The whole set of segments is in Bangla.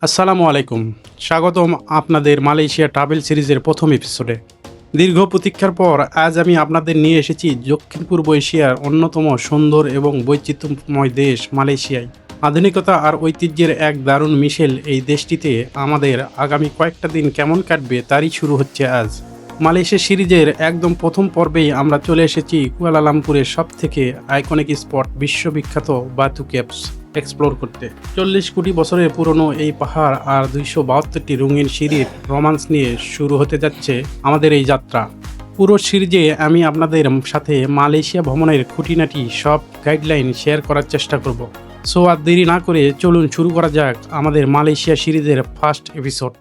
আসসালামু আলাইকুম। স্বাগতম আপনাদের মালয়েশিয়া ট্রাভেল সিরিজের প্রথম এপিসোডে। দীর্ঘ প্রতীক্ষার পর আজ আমি আপনাদের নিয়ে এসেছি দক্ষিণ পূর্ব এশিয়ার অন্যতম সুন্দর এবং বৈচিত্র্যময় দেশ মালয়েশিয়ায়। আধুনিকতা আর ঐতিহ্যের এক দারুণ মিশেল এই দেশটিতে আমাদের আগামী কয়েকটা দিন কেমন কাটবে তারই শুরু হচ্ছে আজ। মালয়েশিয়া সিরিজের একদম প্রথম পর্বেই আমরা চলে এসেছি কুয়ালালামপুরের সবথেকে আইকনিক স্পট বিশ্ববিখ্যাত বাতু কেভস এক্সপ্লোর করতে। 40 কোটি বছরের পুরনো এই পাহাড় আর 272টি রঙিন সিঁড়ির রোমান্স নিয়ে শুরু হতে যাচ্ছে আমাদের এই যাত্রা। পুরো সিরিজে আমি আপনাদের সাথে মালয়েশিয়া ভ্রমণের খুঁটিনাটি সব গাইডলাইন শেয়ার করার চেষ্টা করব। সো আর দেরি না করে চলুন শুরু করা যাক আমাদের মালয়েশিয়া সিরিজের first episode.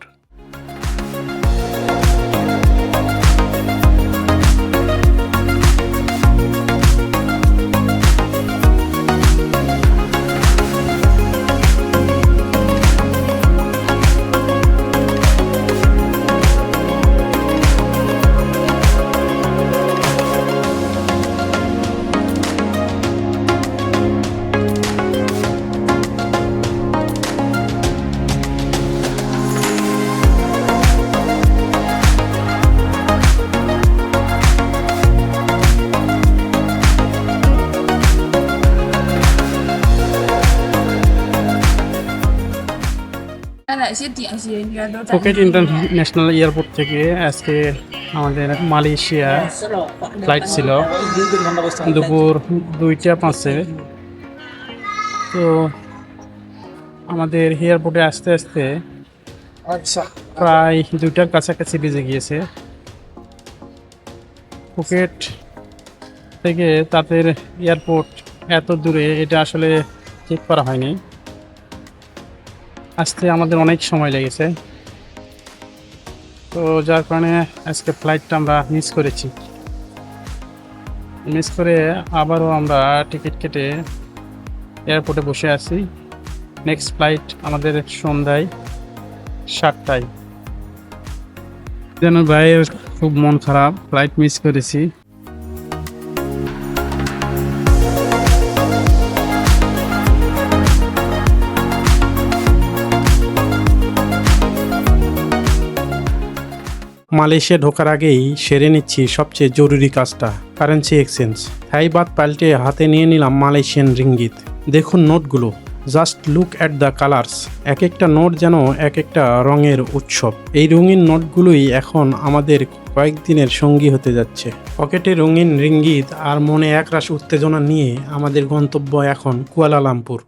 Phuket international airport থেকে আজকে আমাদের মালয়েশিয়া ফ্লাইট ছিল দুপুর 2টা 5-এ। তো আমাদের এয়ারপোর্টে আসতে আসতে প্রায় 2টার কাছাকাছি বেজে গিয়েছে। ফুকেট থেকে তাদের এয়ারপোর্ট এত দূরে এটা আসলে চেক করা হয়নি, আসতে আমাদের অনেক সময় লেগেছে। তো যার কারণে আজকে ফ্লাইটটা আমরা মিস করে আবারও আমরা টিকিট কেটে এয়ারপোর্টে বসে আছি। নেক্সট ফ্লাইট আমাদের সন্ধ্যায় 7টায়। যেন ভাইয়ের খুব মন খারাপ, ফ্লাইট মিস করেছি। মালয়েশিয়া ঢোকার আগেই সেরে নিচ্ছি সবচেয়ে জরুরি কাজটা, কারেন্সি এক্সচেঞ্জ। থাই বাত পাল্টে হাতে নিয়ে নিলাম মালয়েশিয়ান রিঙ্গিত। দেখুন নোটগুলো, just look at the colours. এক একটা নোট যেন এক একটা রঙের উৎসব। এই রঙিন নোটগুলোই এখন আমাদের কয়েকদিনের সঙ্গী হতে যাচ্ছে। পকেটে রঙিন রিঙ্গিত আর মনে একরাশ উত্তেজনা নিয়ে আমাদের গন্তব্য এখন কুয়ালালামপুর।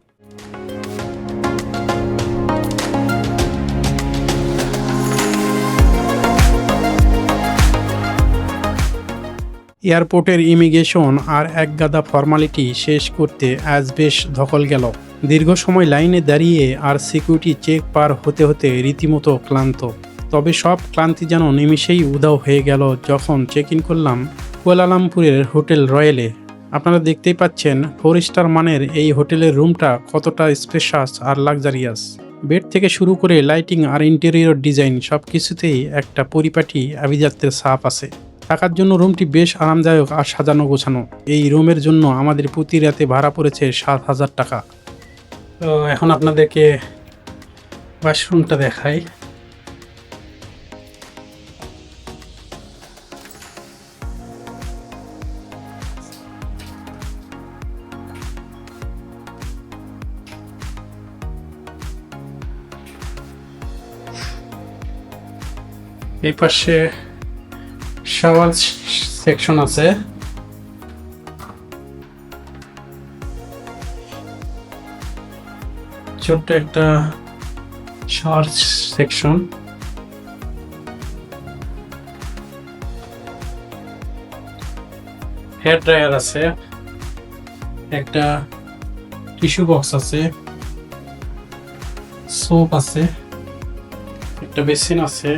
এয়ারপোর্টের ইমিগ্রেশন আর একগাদা ফর্মালিটি শেষ করতে আজ বেশ ধকল গেল। দীর্ঘ সময় লাইনে দাঁড়িয়ে আর সিকিউরিটি চেক পার হতে হতে রীতিমতো ক্লান্ত। তবে সব ক্লান্তি যেন নিমিষেই উধাও হয়ে গেল যখন চেক ইন করলাম কুয়ালালামপুরের হোটেল রয়্যালে। আপনারা দেখতেই পাচ্ছেন 4 স্টার মানের এই হোটেলের রুমটা কতটা স্পেশাস আর লাক্সারিয়াস। বেড থেকে শুরু করে লাইটিং আর ইন্টেরিয়র ডিজাইন সব কিছুতেই একটা পরিপাটি আভিজাত্যের ছাপ আছে। থাকার জন্য রুমটি বেশ আরামদায়ক আর সাজানো গোছানো। এই রুমের জন্য আমাদের প্রতি রাতে ভাড়া পড়েছে 7,000 টাকা। তো এখন আপনাদেরকে ওয়াশরুমটা দেখাই। এই পাশে শাওয়ার সেকশন আছে। ছোট্ট একটা শাওয়ার সেকশন। হেয়ার ড্রায়ার আছে, একটা টিস্যু বক্স আছে, সোপ আছে, একটা বেসিন আছে।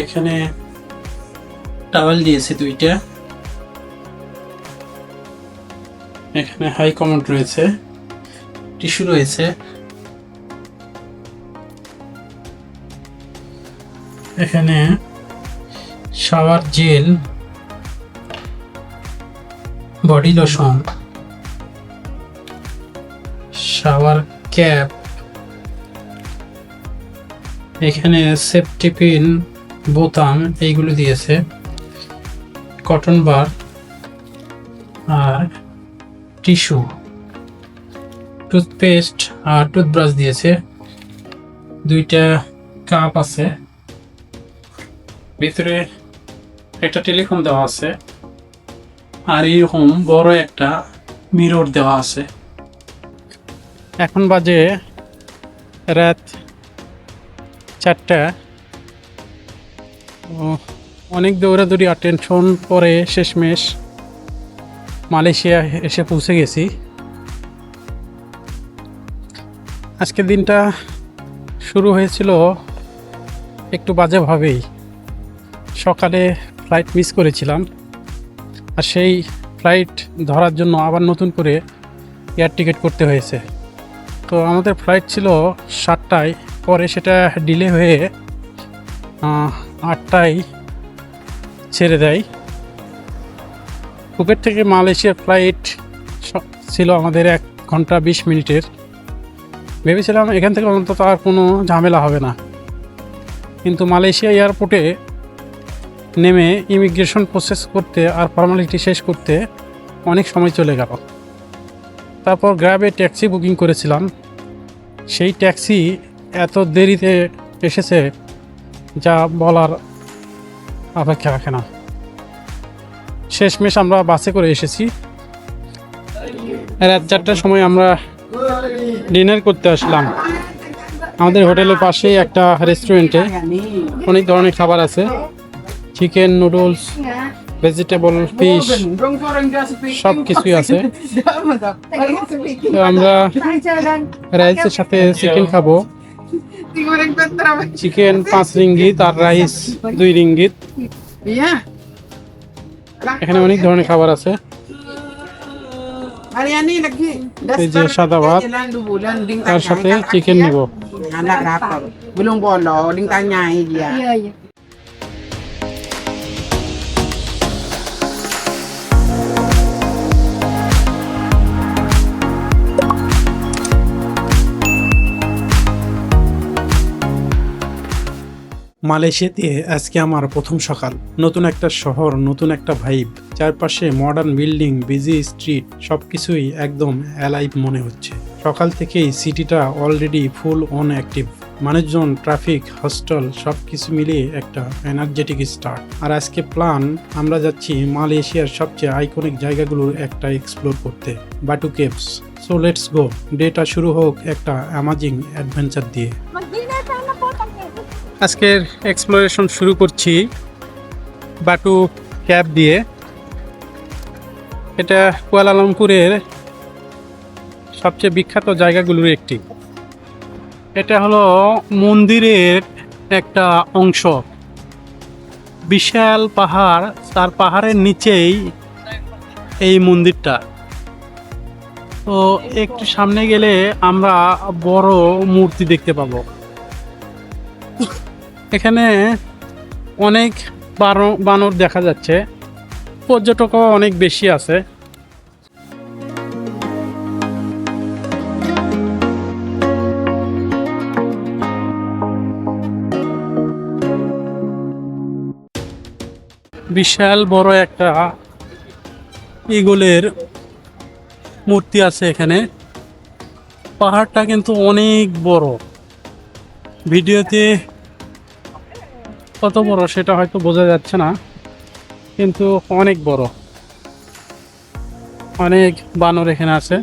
এখানে টাওয়েল দিয়েছে 2টা। এখানে হাই কমোড রয়েছে, টিস্যু রয়েছে। এখানে shower gel, body lotion, shower cap, এখানে সেফটি পিন, বোতাম এইগুলো দিয়েছে, কটন বার আর টিস্যু, টুথপেস্ট আর টুথব্রাশ দিয়েছে, দুইটা কাপ আছে, ভিতরে একটা টেলিফোন দেওয়া আছে, আর এরকম বড় একটা মিরর দেওয়া আছে। এখন বাজে রাত 4টা। অনেক দৌড়াদৌড়ি আর টেনশন পরে শেষমেশ মালয়েশিয়া এসে পৌঁছে গেছি। আজকের দিনটা শুরু হয়েছিল একটু বাজেভাবেই। সকালে ফ্লাইট মিস করেছিলাম, আর সেই ফ্লাইট ধরার জন্য আবার নতুন করে এয়ার টিকিট করতে হয়েছে। তো আমাদের ফ্লাইট ছিল 7টায়, পরে সেটা ডিলে হয়ে 8টায় ছেড়ে দেয়। ফুকেট থেকে মালয়েশিয়ার ফ্লাইট ছিল আমাদের 1 ঘন্টা 20 মিনিটের। ভেবেছিলাম এখান থেকে অন্তত আর কোনো ঝামেলা হবে না, কিন্তু মালয়েশিয়া এয়ারপোর্টে নেমে ইমিগ্রেশন প্রসেস করতে আর ফর্মালিটি শেষ করতে অনেক সময় চলে গেল। তারপর গ্র্যাবে ট্যাক্সি বুকিং করেছিলাম, সেই ট্যাক্সি এত দেরিতে এসেছে যা বলার অপেক্ষা রাখে না। শেষমেশ আমরা বাসে করে এসেছি। রাত 4টার সময় আমরা ডিনার করতে আসলাম। আমাদের হোটেলের পাশেই একটা রেস্টুরেন্টে অনেক ধরনের খাবার আছে, চিকেন, নুডলস, ভেজিটেবল, ফিশ, সব কিছুই আছে। তো আমরা রাইসের সাথে চিকেন খাবো। চিকেন 5 রিঙ্গিত আর রাইস 2 রিঙ্গিত। এখানে অনেক ধরনের খাবার আছে। এই যে সাদা ভাত, তার সাথে চিকেন নিব। Belum bolo, ding tanyai dia. Iya, iya. মালয়েশিয়াতে আজকে আমার প্রথম সকাল। নতুন একটা শহর, নতুন একটা ভাইব, চারপাশে মডার্ন বিল্ডিং, বিজি স্ট্রিট, সবকিছুই একদম অ্যালাইভ মনে হচ্ছে। সকাল থেকেই সিটিটা অলরেডি ফুল অন অ্যাক্টিভ। মানুষজন, ট্রাফিক, হস্টেল সবকিছু মিলিয়ে একটা এনার্জেটিক স্টার্ট। আর আজকে প্ল্যান, আমরা যাচ্ছি মালয়েশিয়ার সবচেয়ে আইকনিক জায়গাগুলোর একটা এক্সপ্লোর করতে, Batu Caves. So let's go. ডেটা শুরু হোক একটা অ্যামাজিং অ্যাডভেঞ্চার দিয়ে। আজকের এক্সপ্লোরেশন শুরু করছি বাটু ক্যাব দিয়ে। এটা কুয়ালালামপুরের সবচেয়ে বিখ্যাত জায়গাগুলোর একটি। এটা হলো মন্দিরের একটা অংশ, বিশাল পাহাড়, তার পাহাড়ের নিচেই এই মন্দিরটা। তো একটু সামনে গেলে আমরা বড় মূর্তি দেখতে পাবো। এখানে অনেক বানর দেখা যাচ্ছে, পর্যটকও অনেক বেশি আছে। বিশাল বড় একটা ঈগলের মূর্তি আছে এখানে। পাহাড়টা কিন্তু অনেক বড়, ভিডিওতে কত বড় সেটা হয়তো বোঝা যাচ্ছে না, কিন্তু অনেক বড়। অনেক বানর এখানে আছে।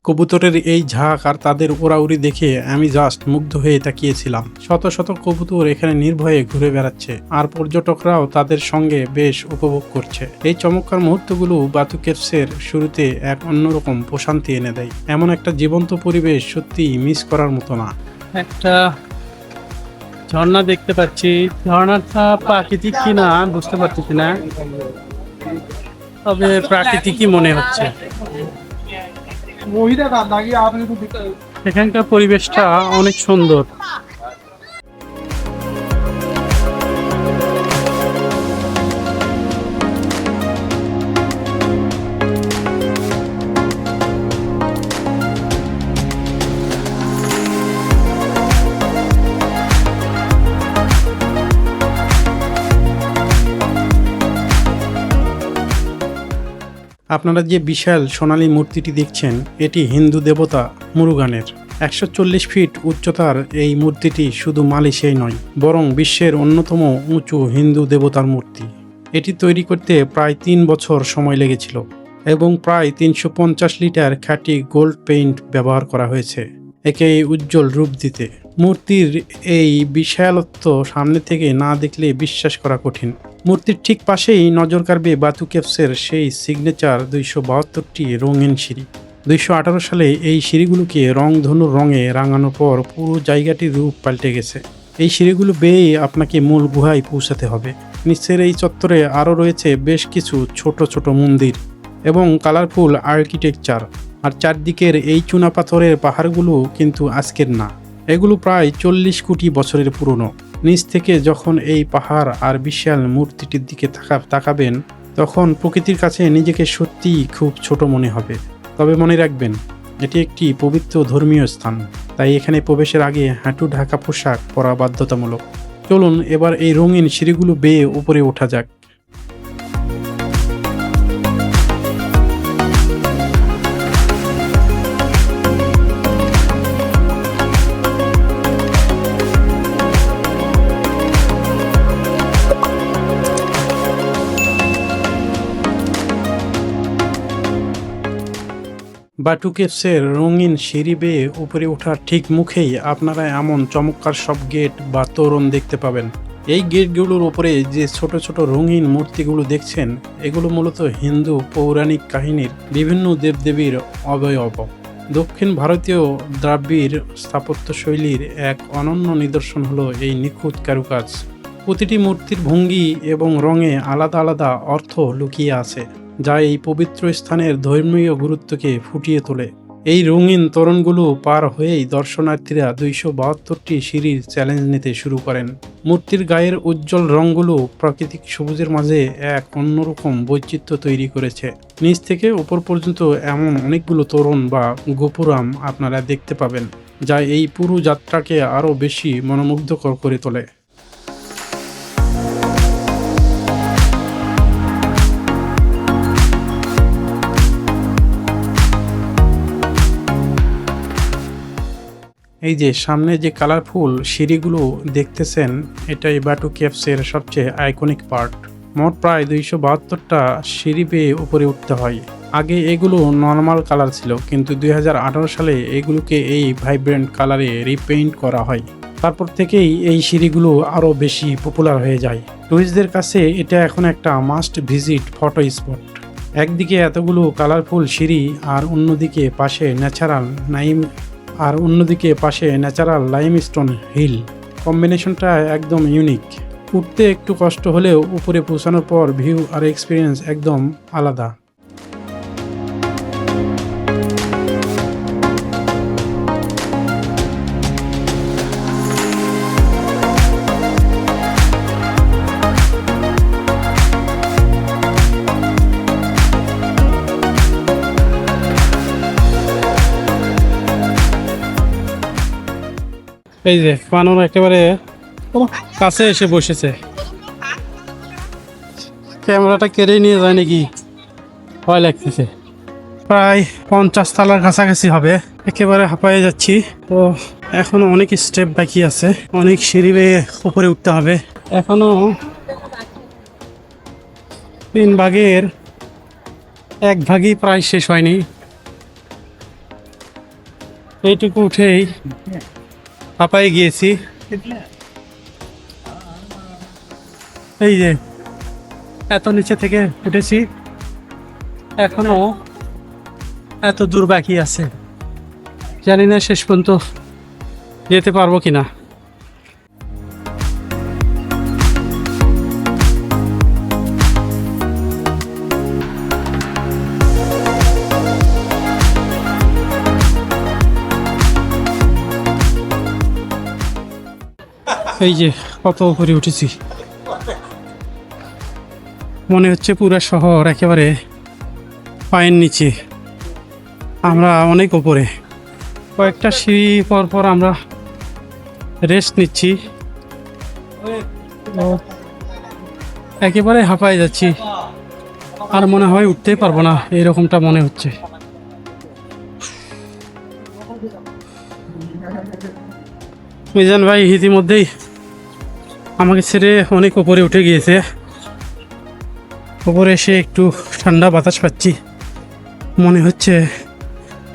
কবুতরের এই ঝাঁক আর তাদের উড়াউড়ি দেখে আমি জাস্ট মুগ্ধ হয়ে তাকিয়েছিলাম। শত শত কবুতর এখানে নির্ভয়ে ঘুরে বেড়াচ্ছে, আর পর্যটকরাও তাদের সঙ্গে বেশ উপভোগ করছে। এই চমৎকার মুহূর্তগুলো বাটু কেভসের শুরুতে এক অন্যরকম প্রশান্তি এনে দেয়। এমন একটা জীবন্ত পরিবেশ সত্যি মিস করার মতো না। একটা ঝর্ণা দেখতে পাচ্ছি, ঝর্ণাটা প্রাকৃতিক কিনা বুঝতে পারছি না, তবে প্রাকৃতিকই মনে হচ্ছে। এখানকার পরিবেশটা অনেক সুন্দর। আপনারা যে বিশাল সোনালী মূর্তিটি দেখছেন এটি হিন্দু দেবতা মুরুগানের 140 ফিট উচ্চতার এই মূর্তিটি শুধু মালয়েশিয়ায় নয় বরং বিশ্বের অন্যতম উঁচু হিন্দু দেবতার মূর্তি। এটি তৈরি করতে প্রায় 3 বছর সময় লেগেছিল এবং প্রায় 350 লিটার খাঁটি গোল্ড পেইন্ট ব্যবহার করা হয়েছে একে এই উজ্জ্বল রূপ দিতে। মূর্তির এই বিশালত্ব সামনে থেকে না দেখলে বিশ্বাস করা কঠিন। মূর্তির ঠিক পাশেই নজর কাড়বে বাতু কেভসের সেই সিগনেচার 272টি রঙিন সিঁড়ি। 218 সালে এই সিঁড়িগুলোকে রংধনুর রঙে রাঙানোর পর পুরো জায়গাটির রূপ পাল্টে গেছে। এই সিঁড়িগুলো বেয়ে আপনাকে মূল গুহায় পৌঁছাতে হবে। নিচের এই চত্বরে আরও রয়েছে বেশ কিছু ছোট ছোট মন্দির এবং কালারফুল আর্কিটেকচার। আর চারদিকের এই চুনাপাথরের পাহাড়গুলো কিন্তু আজকের না, এগুলো প্রায় 40 কোটি বছরের পুরনো। নিচ থেকে যখন এই পাহাড় আর বিশাল মূর্তিটির দিকে তাকাবেন তখন প্রকৃতির কাছে নিজেকে সত্যিই খুব ছোট মনে হবে। তবে মনে রাখবেন এটি একটি পবিত্র ধর্মীয় স্থান, তাই এখানে প্রবেশের আগে হাঁটু ঢাকা পোশাক পরা বাধ্যতামূলক। চলুন এবার এই রঙিন সিঁড়িগুলো বেয়ে উপরে ওঠা যাক। বাটু কেভসের রঙিন সিঁড়ি বেয়ে উপরে ওঠার ঠিক মুখেই আপনারা এমন চমৎকার সব গেট বা তোরণ দেখতে পাবেন। এই গেটগুলোর উপরে যে ছোট ছোট রঙিন মূর্তিগুলো দেখছেন এগুলো মূলত হিন্দু পৌরাণিক কাহিনীর বিভিন্ন দেবদেবীর অবয়ব। দক্ষিণ ভারতীয় দ্রাবিড় স্থাপত্যশৈলীর এক অনন্য নিদর্শন হলো এই নিখুঁত কারুকাজ। প্রতিটি মূর্তির ভঙ্গি এবং রঙে আলাদা আলাদা অর্থ লুকিয়ে আছে, যা এই পবিত্র স্থানের ধর্মীয় গুরুত্বকে ফুটিয়ে তোলে। এই রঙিন তোরণগুলো পার হয়েই দর্শনার্থীরা 272টি সিঁড়ির চ্যালেঞ্জ নিতে শুরু করেন। মূর্তির গায়ের উজ্জ্বল রঙগুলো প্রাকৃতিক সবুজের মাঝে এক অন্যরকম বৈচিত্র্য তৈরি করেছে। নিচ থেকে উপর পর্যন্ত এমন অনেকগুলো তোরণ বা গোপুরাম আপনারা দেখতে পাবেন, যা এই পুরো যাত্রাকে আরও বেশি মনোমুগ্ধকর করে তোলে। এই যে সামনে যে কালারফুল সিঁড়িগুলো দেখতেছেন এটাই বাটু কেভসের সবচেয়ে আইকনিক পার্ট। মোট প্রায় 272টা সিঁড়ি বেয়ে উপরে উঠতে হয়। আগে এগুলো নর্মাল কালার ছিল, কিন্তু 2018 সালে এগুলোকে এই ভাইব্রেন্ট কালারে রিপেইন্ট করা হয়। তারপর থেকেই এই সিঁড়িগুলো আরও বেশি পপুলার হয়ে যায়। টুরিস্টদের কাছে এটা এখন একটা মাস্ট ভিজিট ফটো স্পট। একদিকে এতগুলো কালারফুল সিঁড়ি আর অন্যদিকে পাশে ন্যাচারাল লাইমস্টোন হিল। কম্বিনেশনটা একদম ইউনিক। উঠতে একটু কষ্ট হলেও উপরে পৌঁছানোর পর ভিউ আর এক্সপিরিয়েন্স একদম আলাদা। এই যে বানর একেবারে কাছে এসে বসেছে, ক্যামেরাটা কেড়ে নিয়ে যায় নাকি ভয় লাগতেছে। প্রায় 50 তলার কাছাকাছি হবে, একেবারে হাঁপায়ে যাচ্ছি। তো এখনো অনেক স্টেপ বাকি আছে, অনেক সিঁড়ি বেয়ে উপরে উঠতে হবে। এখনো 3 ভাগের 1 ভাগই প্রায় শেষ হয়নি। এইটুকু উঠেই হাঁপায়ে গিয়েছি। এই যে এত নিচে থেকে উঠেছি, এখনো এত দূর বাকি আছে। জানি না শেষ পর্যন্ত যেতে পারবো কিনা। এই যে কত উপরে উঠেছি, মনে হচ্ছে পুরো শহর একেবারে পায়ের নিচে, আমরা অনেক উপরে। কয়েকটা সিঁড়ি পর আমরা রেস্ট নিচ্ছি, একেবারে হাঁপায়ে যাচ্ছি। আর মনে হয় উঠতেই পারবো না, এরকমটা মনে হচ্ছে। মিজান ভাই ইতিমধ্যেই আমাকে ছেড়ে অনেক উপরে উঠে গিয়েছে। উপরে এসে একটু ঠান্ডা বাতাস পাচ্ছি, মনে হচ্ছে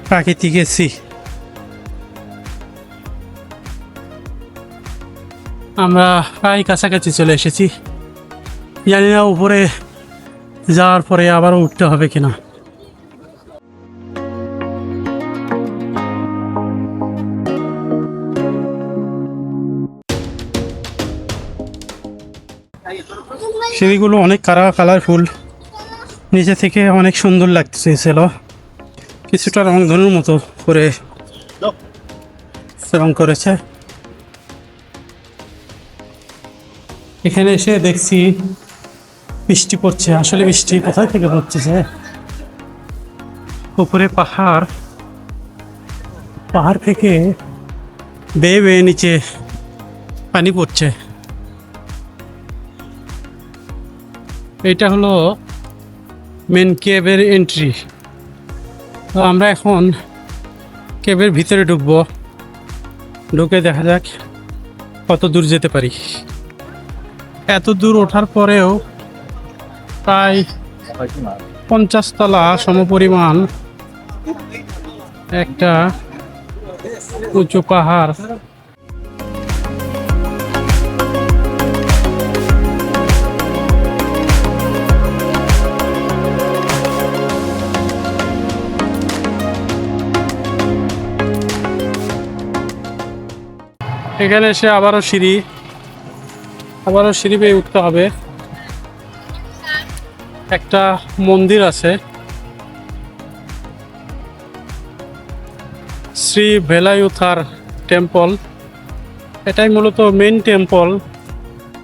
প্রাকৃতিক এসি। আমরা প্রায় কাছাকাছি চলে এসেছি, জানি না উপরে যাওয়ার পরে আবারও উঠতে হবে কিনা। সিঁড়িগুলো অনেক কালারফুল, নিচে থেকে অনেক সুন্দর লাগতেছিল, কিছুটা রং ধনুর মতো করে রং করেছে। এখানে এসে দেখছি বৃষ্টি পড়ছে, আসলে বৃষ্টি কোথায় থেকে পড়ছে? উপরে পাহাড়, পাহাড় থেকে বেয়ে বেয়ে নিচে পানি পড়ছে। এটা হলো মেন কেভের এন্ট্রি। তো আমরা এখন কেভের ভিতরে ঢুকবো, ঢুকে দেখা যাক কত দূর যেতে পারি। এত দূর ওঠার পরেও প্রায় 50 তলা সমপরিমাণ একটা উঁচু পাহাড়। এখানে এসে আবারও সিঁড়ি বেয়ে উঠতে হবে। একটা মন্দির আছে, শ্রী ভেলায়ুথার টেম্পল, এটাই মূলত মেন টেম্পল।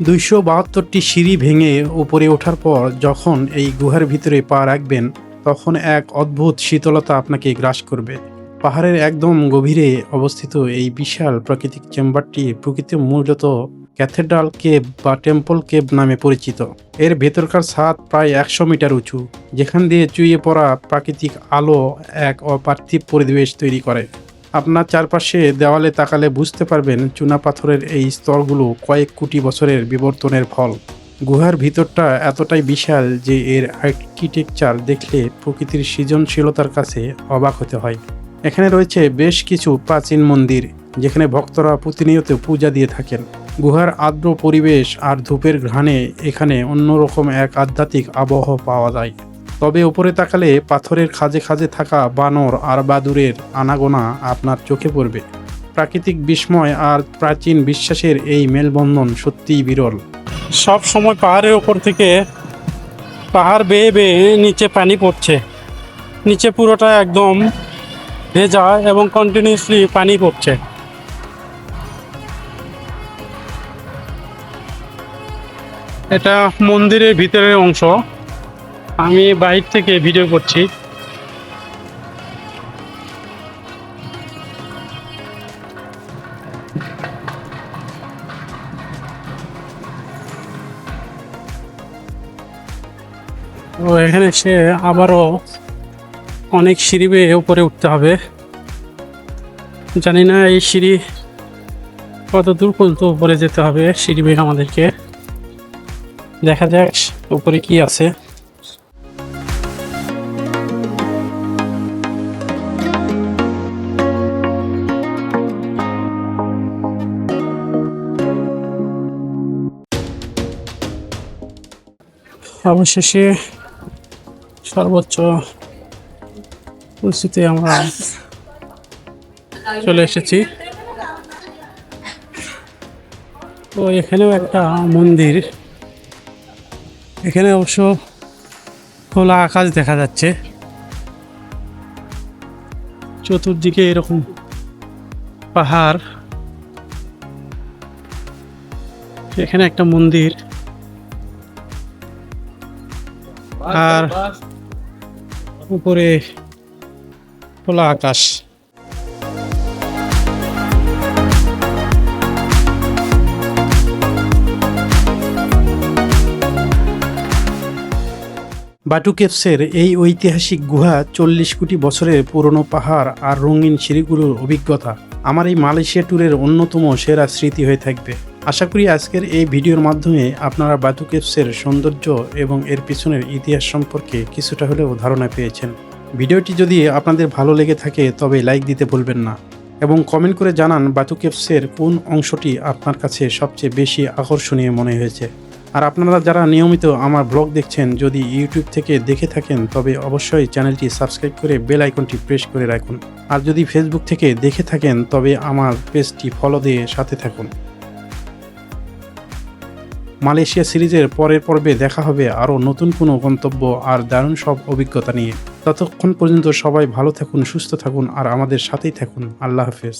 272টি সিঁড়ি ভেঙে উপরে ওঠার পর যখন এই গুহার ভিতরে পা রাখবেন, তখন এক অদ্ভুত শীতলতা আপনাকে গ্রাস করবে। পাহাড়ের একদম গভীরে অবস্থিত এই বিশাল প্রাকৃতিক চেম্বারটি প্রকৃতি মূলত ক্যাথেড্রাল কেভ বা টেম্পল কেভ নামে পরিচিত। এর ভেতরকার ছাদ প্রায় 100 মিটার উঁচু, যেখান দিয়ে চুইয়ে পড়া প্রাকৃতিক আলো এক অপার্থিব পরিবেশ তৈরি করে। আপনার চারপাশে দেওয়ালে তাকালে বুঝতে পারবেন চুনাপাথরের এই স্তরগুলো কয়েক কোটি বছরের বিবর্তনের ফল। গুহার ভিতরটা এতটাই বিশাল যে এর আর্কিটেকচার দেখলে প্রকৃতির সৃজনশীলতার কাছে অবাক হতে হয়। এখানে রয়েছে বেশ কিছু প্রাচীন মন্দির, যেখানে ভক্তরা প্রতিনিয়ত পূজা দিয়ে থাকেন। গুহার আর্দ্র পরিবেশ আর ধূপের ঘ্রাণে এখানে অন্যরকম এক আধ্যাত্মিক আবহ পাওয়া যায়। তবে উপরে তাকালে পাথরের খাঁজে খাঁজে থাকা বানর আর বাদুড়ের আনাগোনা আপনার চোখে পড়বে। প্রাকৃতিক বিস্ময় আর প্রাচীন বিশ্বাসের এই মেলবন্ধন সত্যিই বিরল। সব সময় পাহাড়ের ওপর থেকে পাহাড় বেয়ে বেয়ে নিচে পানি পড়ছে, নিচে পুরোটা একদম ভেজা এবং কন্টিনিউসলি পানি পড়ছে। এটা মন্দিরের ভিতরের অংশ, আমি বাইরে থেকে ভিডিও করছি। তো এখানে এসে আবারও অনেক সিঁড়ি বেয়ে উপরে উঠতে হবে। জানি না এই সিঁড়ি কত দূর পর্যন্ত উপরে যেতে হবে সিঁড়ি বেয়ে আমাদেরকে, দেখা যাক উপরে কি আছে। অবশেষে সর্বোচ্চ পরিস্থিতি আমরা চলে এসেছি। তো এখানেও একটা মন্দির, এখানে অবশ্য খোলা আকাশ দেখা যাচ্ছে, চতুর্দিকে এরকম পাহাড়, এখানে একটা মন্দির আর উপরে খোলা আকাশ। বাটু কেভসের এই ঐতিহাসিক গুহা 40 কোটি বছরের পুরনো পাহাড় আর রঙিন সিঁড়িগুলোর অভিজ্ঞতা আমার এই মালয়েশিয়া ট্যুরের অন্যতম সেরা স্মৃতি হয়ে থাকবে। আশা করি আজকের এই ভিডিওর মাধ্যমে আপনারা বাটু কেভসের সৌন্দর্য এবং এর পিছনের ইতিহাস সম্পর্কে কিছুটা হলেও ধারণা পেয়েছেন। ভিডিওটি যদি আপনাদের ভালো লেগে থাকে তবে লাইক দিতে ভুলবেন না এবং কমেন্ট করে জানান বাটু কেভসের কোন অংশটি আপনার কাছে সবচেয়ে বেশি আকর্ষণীয় মনে হয়েছে। আর আপনারা যারা নিয়মিত আমার ব্লগ দেখছেন, যদি ইউটিউব থেকে দেখে থাকেন তবে অবশ্যই চ্যানেলটি সাবস্ক্রাইব করে বেল আইকনটি প্রেস করে রাখুন। আর যদি ফেসবুক থেকে দেখে থাকেন তবে আমার পেজটি ফলো দিয়ে সাথে থাকুন। মালয়েশিয়া সিরিজের পরের পর্বে দেখা হবে আরও নতুন কোনো গন্তব্য আর দারুণ সব অভিজ্ঞতা নিয়ে। ততক্ষণ পর্যন্ত সবাই ভালো থাকুন, সুস্থ থাকুন আর আমাদের সাথেই থাকুন। আল্লাহ হাফেজ।